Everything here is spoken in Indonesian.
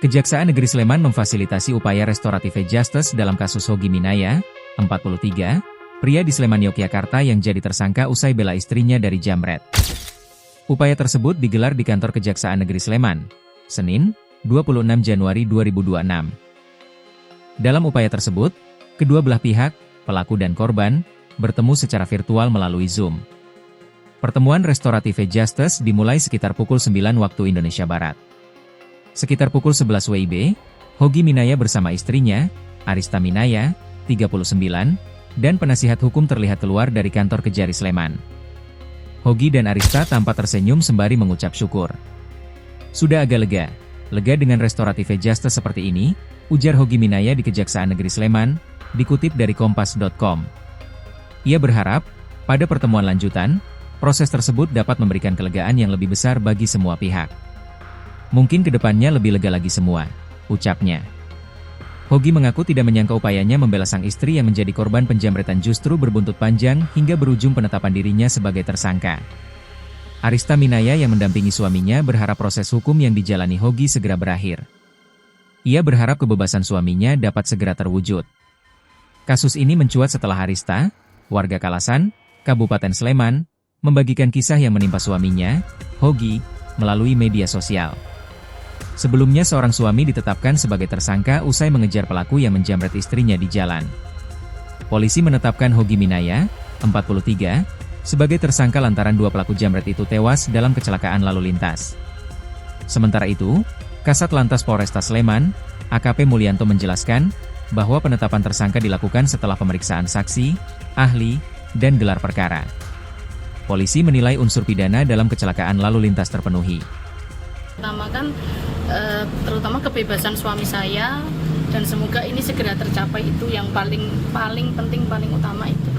Kejaksaan Negeri Sleman memfasilitasi upaya restoratif justice dalam kasus Hogi Minaya, 43, pria di Sleman Yogyakarta yang jadi tersangka usai bela istrinya dari jambret. Upaya tersebut digelar di kantor Kejaksaan Negeri Sleman, Senin, 26 Januari 2026. Dalam upaya tersebut, kedua belah pihak, pelaku dan korban, bertemu secara virtual melalui Zoom. Pertemuan restoratif justice dimulai sekitar pukul 9 waktu Indonesia Barat. Sekitar pukul 11 WIB, Hogi Minaya bersama istrinya, Arista Minaya, 39, dan penasihat hukum terlihat keluar dari kantor Kejari Sleman. Hogi dan Arista tampak tersenyum sembari mengucap syukur. Sudah agak lega dengan restoratif justice seperti ini, ujar Hogi Minaya di Kejaksaan Negeri Sleman, dikutip dari kompas.com. Ia berharap, pada pertemuan lanjutan, proses tersebut dapat memberikan kelegaan yang lebih besar bagi semua pihak. Mungkin kedepannya lebih lega lagi semua, ucapnya. Hogi mengaku tidak menyangka upayanya membela sang istri yang menjadi korban penjamretan justru berbuntut panjang hingga berujung penetapan dirinya sebagai tersangka. Arista Minaya yang mendampingi suaminya berharap proses hukum yang dijalani Hogi segera berakhir. Ia berharap kebebasan suaminya dapat segera terwujud. Kasus ini mencuat setelah Arista, warga Kalasan, Kabupaten Sleman, membagikan kisah yang menimpa suaminya, Hogi, melalui media sosial. Sebelumnya seorang suami ditetapkan sebagai tersangka usai mengejar pelaku yang menjamret istrinya di jalan. Polisi menetapkan Hogi Minaya, 43, sebagai tersangka lantaran dua pelaku jamret itu tewas dalam kecelakaan lalu lintas. Sementara itu, Kasat Lantas Polresta Sleman, AKP Mulyanto menjelaskan, bahwa penetapan tersangka dilakukan setelah pemeriksaan saksi, ahli, dan gelar perkara. Polisi menilai unsur pidana dalam kecelakaan lalu lintas terpenuhi. Pertama kan terutama kebebasan suami saya dan semoga ini segera tercapai, itu yang paling penting, paling utama itu.